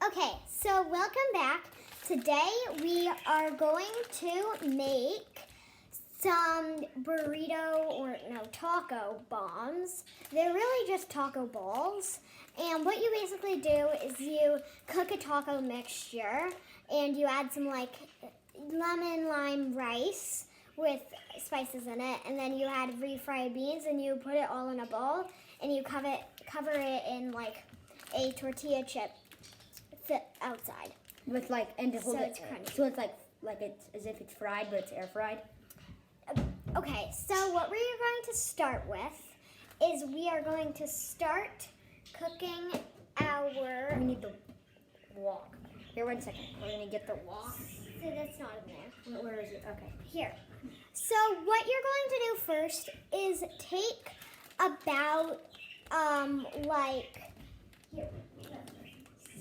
Okay, so welcome back. Today we are going to make some burrito or taco bombs. They're really just taco balls. And what you basically do is you cook a taco mixture and you add some like lemon lime rice with spices in it, and then you add refried beans and you put it all in a bowl and you cover it in like a tortilla chip outside with like and to hold so it it's crunchy. so it's like it's as if it's fried but it's air fried. Okay, so what we're going to start with is we are going to start cooking our. We need the wok. Here, 1 second. We're gonna get the wok. So that's not in there. Where is it? Okay. Here. So what you're going to do first is take about like here.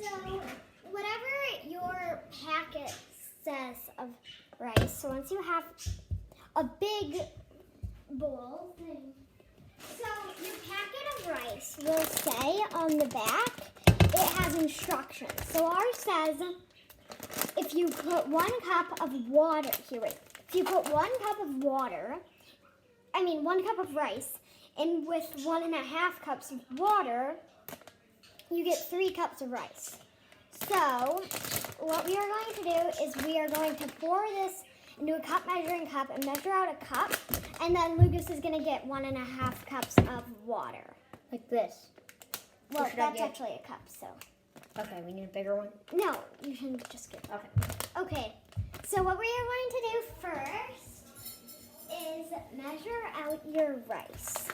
So whatever your packet says of rice. So once you have a big bowl thing. So your packet of rice will say on the back, it has instructions. So ours says, if you put 1 cup of water, if you put 1 cup of water, 1 cup of rice, and with 1.5 cups of water, you get 3 cups of rice. So what we are going to do is we are going to pour this into a cup measuring cup and measure out a cup, and then Lucas is going to get 1.5 cups of water. Like this. Well, that's actually a cup, so. Okay, we need a bigger one. No, you can just get. Okay. Okay, so what we are going to do first is measure out your rice.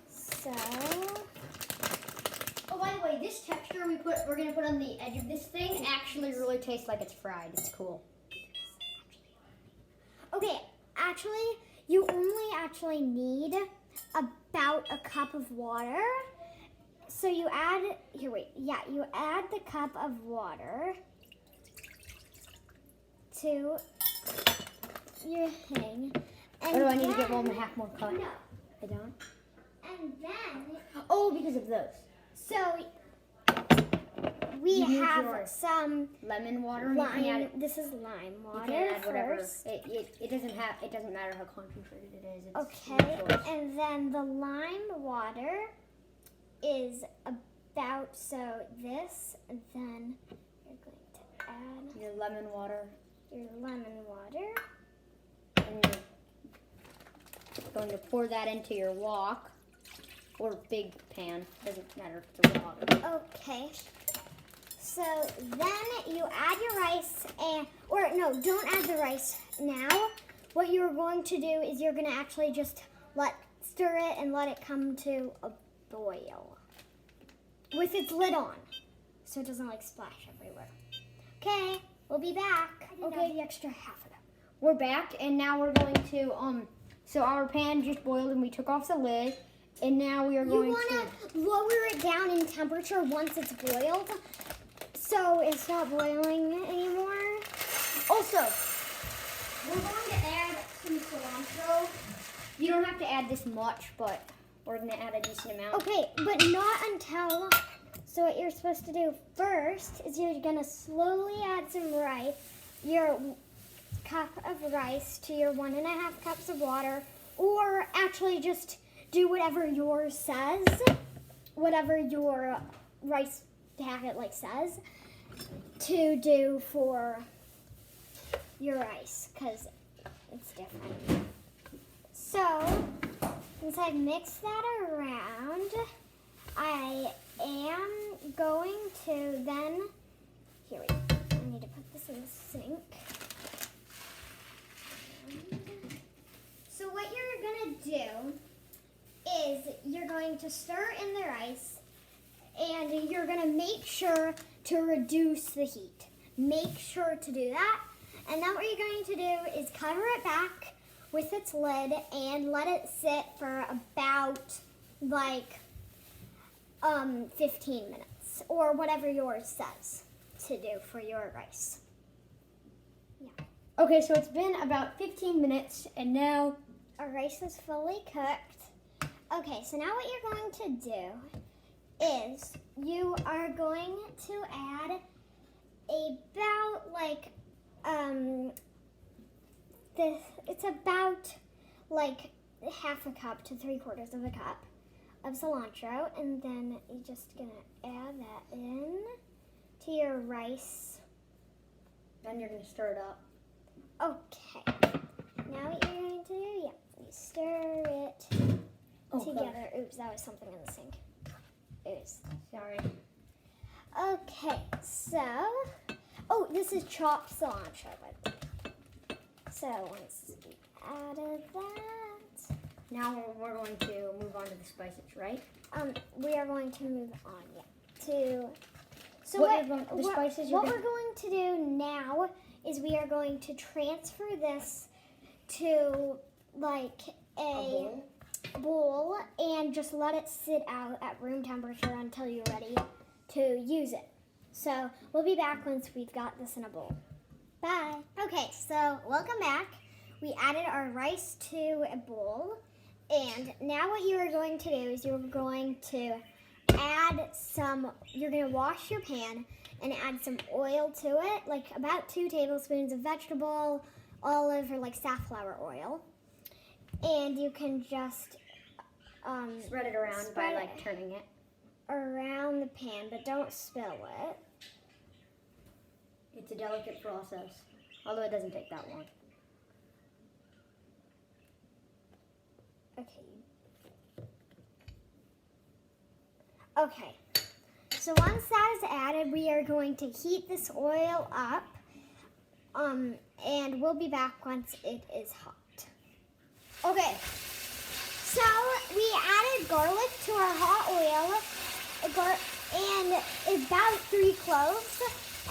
So. Oh, by the way, this texture we're gonna put on the edge of this thing actually really tastes like it's fried. It's cool. Okay, actually, you only need about a cup of water. So you add, you add the cup of water to your thing. And Or do I need to get 1.5 more cups? No. I don't? And then, Oh, because of those. so we You use have your some lemon water. lime. This is lime You water can add whatever. first. It doesn't matter how concentrated it is. It's Okay, your choice. and then the lime water is about this, and then you're going to add Your lemon water. your lemon water. And you're going to pour that into your wok or big pan. Doesn't matter if it's a wok. Okay. So then you add your rice don't add the rice now. What you're going to do is you're going to actually just stir it and let it come to a boil with its lid on, so it doesn't splash everywhere. Okay, we'll be back. Okay, the extra half of them. We're back, and now we're going to So our pan just boiled, and we took off the lid, and now we are going You want to lower it down in temperature once it's boiled, so it's not boiling anymore. Also, we're going to add some cilantro. You don't have to add this much, but we're going to add a decent amount. Okay, but not until. So what you're supposed to do first is you're gonna slowly add some rice, your cup of rice to your 1.5 cups of water, or actually just do whatever yours says, whatever your rice packet says to do for your rice, because it's different. So since I've mixed that around, I am going to then, I need to put this in the sink. So what you're going to do is you're going to stir in the rice, and you're going to make sure to reduce the heat. Make sure to do that. And then what you're going to do is cover it back with its lid and let it sit for about 15 minutes, or whatever yours says to do for your rice. Yeah. Okay, so it's been about 15 minutes, and now Our rice is fully cooked. Okay, so now what you're going to do is you are going to add about like it's about like half a cup to 3/4 of a cup of cilantro, and then you're just gonna add that in to your rice. Then you're gonna stir it up. Okay. Now what you're going to do, you stir it together. Oops, that was something in the sink. Oops. Sorry. Okay, so, this is chopped cilantro. So once we added that, Now we're going to move on to the spices, right? we are going to move on, to. So What what we're we're going to do now is we are going to transfer this to like a bowl and just let it sit out at room temperature until you're ready to use it. So we'll be back once we've got this in a bowl. Bye. Okay, so welcome back. We added our rice to a bowl, and now what you are going to do is you're going to you're going to wash your pan and add some oil to it, like about 2 tablespoons of vegetable, olive, or like safflower oil. And you can just Spread it around by like turning it. around the pan, but don't spill it. It's a delicate process, although it doesn't take that long. Okay. So once that is added, we are going to heat this oil up, and we'll be back once it is hot. Okay. So we added garlic to our hot oil, and about 3 cloves,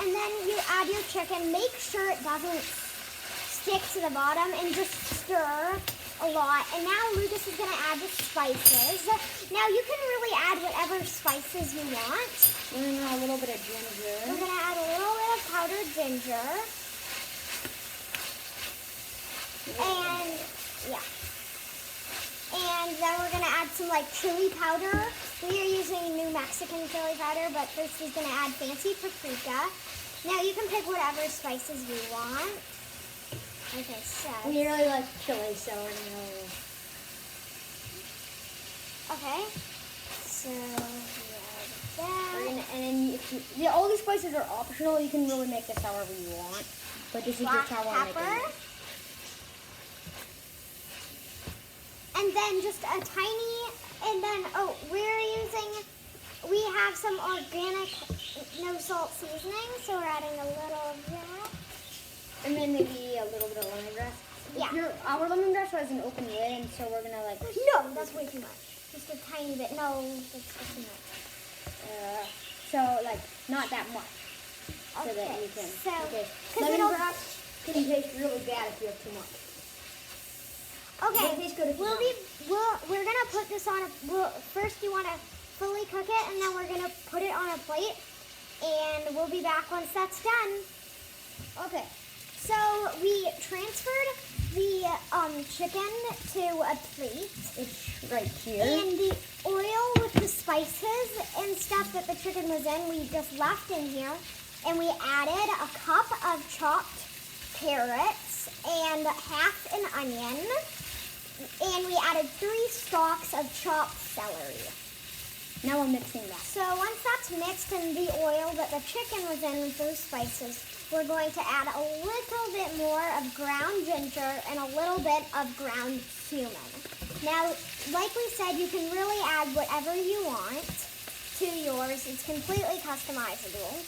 and then you add your chicken. Make sure it doesn't stick to the bottom, and just stir a lot. And now Lucas is going to add the spices. Now you can really add whatever spices you want. We're going to add a little bit of ginger. We're going to add a little bit of powdered ginger. And, yeah. And then we're going to add some, like, chili powder. We are using New Mexican chili powder, but this is going to add fancy paprika. Now you can pick whatever spices you want. Okay, so. We really like chili, so we're gonna. Okay. So that. And then all these spices are optional. You can really make this however you want, but this is Black just how I make pepper. it. And then just a tiny. And then we have some organic no salt seasoning, so we're adding a little of that. And then maybe a little bit of lemongrass. Yeah. Our lemongrass has an open lid, and so we're gonna like. No, that's way too much. Just a tiny bit. No, that's too much. So like not that much, so that Okay, you can. so, Okay. 'cause it'll- Lemongrass can taste really bad if you have too much. Okay, It'll taste good if you don't. we're gonna put this on first you wanna fully cook it, and then we're gonna put it on a plate, and we'll be back once that's done. Okay, so we transferred the chicken to a plate, It's right here. and the oil with the spices and stuff that the chicken was in, we just left in here, and we added a cup of chopped carrots and half an onion. And we added 3 stalks of chopped celery. Now we're mixing that. So once that's mixed in the oil that the chicken was in with those spices, we're going to add a little bit more of ground ginger and a little bit of ground cumin. Now, like we said, you can really add whatever you want to yours. It's completely customizable.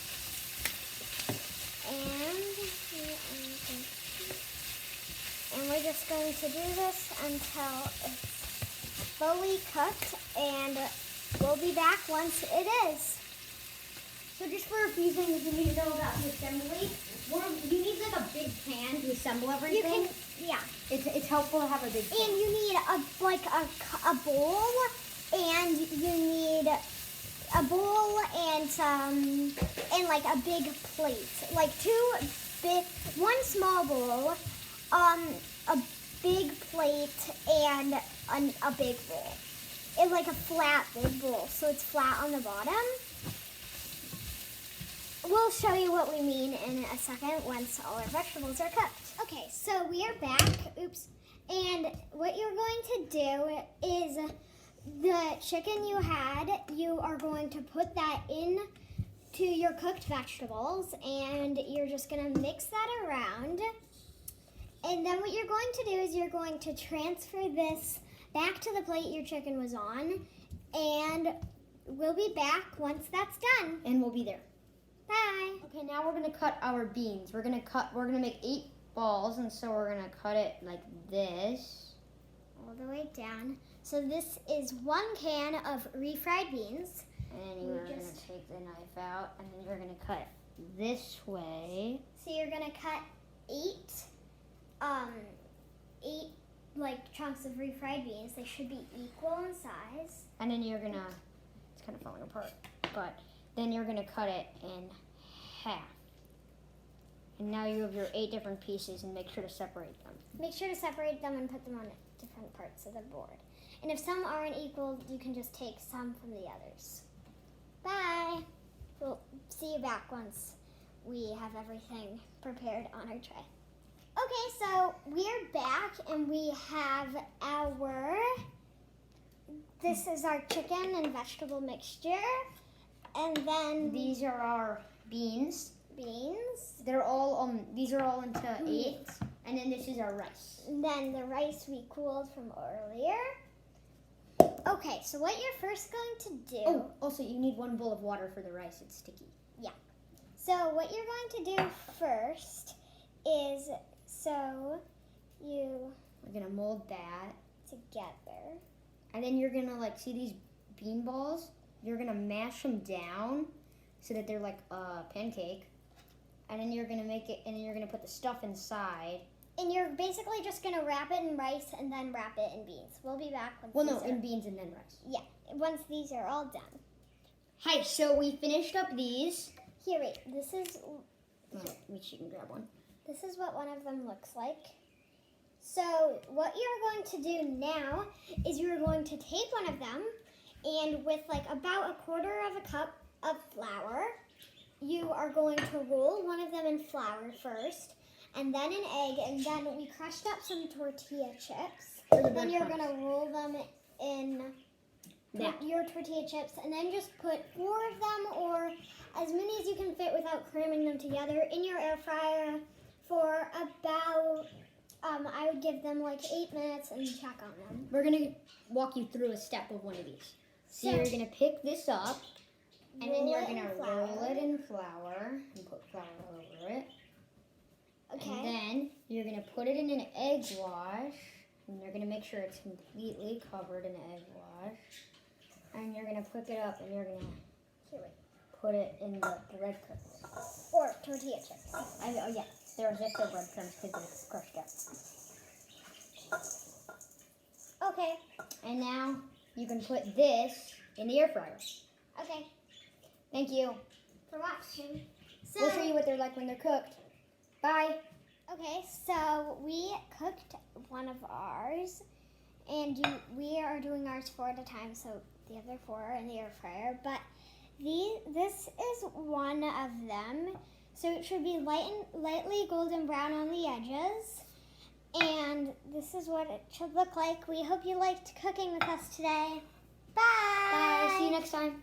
And we're just going to do this until it's fully cooked, and we'll be back once it is. So just for a few things you need to know about the assembly, you need like a big pan to assemble everything. It's helpful to have a big pan. And you need a bowl, and you need a bowl and like a big plate, like one small bowl, a big plate, and a big bowl. It's like a flat big bowl, so it's flat on the bottom. we'll show you what we mean in a second once all our vegetables are cooked. Okay, so we are back. Oops. And what you're going to do is the chicken you had, you are going to put that in to your cooked vegetables, and you're just going to mix that around. And then what you're going to do is you're going to transfer this back to the plate your chicken was on, and we'll be back once that's done. And we'll be there. Bye. Okay, now we're gonna cut our beans. We're gonna make 8 balls, and so we're gonna cut it like this. All the way down. So this is 1 can of refried beans. And you're gonna take the knife out, and then you're gonna cut this way. So you're gonna cut 8 like chunks of refried beans. They should be equal in size. And then you're gonna, it's kind of falling apart, but then you're gonna cut it in half. And now you have your 8 different pieces, and make sure to separate them. Make sure to separate them and put them on different parts of the board. And if some aren't equal, you can just take some from the others. Bye. We'll see you back once we have everything prepared on our tray. Okay, so we're back and we have this is our chicken and vegetable mixture. And then These are our beans. They're all, These are all into 8. And then this is our rice. and then the rice we cooled from earlier. Okay, so what you're first going to do. Oh, also you need 1 bowl of water for the rice. It's sticky. So what you're going to do first is, We're gonna mold that. together. And then you're gonna see these bean balls? You're gonna mash them down so that they're like a pancake. And then you're gonna make it, and then you're gonna put the stuff inside. And you're basically just going to wrap it in rice and then wrap it in beans. We'll be back once In beans and then rice. once these are all done. Hi, so we finished up these. Here, wait. This is You can grab one. what one of them looks like. So what you're going to do now is you're going to take one of them, and with about 1/4 cup of flour, you are going to roll one of them in flour first, and then an egg, and then we crushed up some tortilla chips. Then you're going to roll them in your tortilla chips, and then just put 4 of them, or as many as you can fit without cramming them together, in your air fryer for about, I would give them 8 minutes and check on them. We're gonna walk you through a step of one of these. So you're gonna pick this up, and then you're gonna roll it in flour and put flour over it. Okay. And then you're gonna put it in an egg wash, and you're gonna make sure it's completely covered in egg wash. And you're gonna pick it up, and you're gonna put it in the breadcrumbs. Or tortilla chips. Oh yeah, they're breadcrumbs because they're crushed up. Okay. And now you can put this in the air fryer. Okay. Thank you. For watching. We'll show you what they're like when they're cooked. Bye. Okay, so we cooked one of ours, and we are doing ours 4 at a time, so the other 4 are in the air fryer. But this is one of them, so it should be lightly golden brown on the edges. And this is what it should look like. We hope you liked cooking with us today. Bye. Bye. See you next time.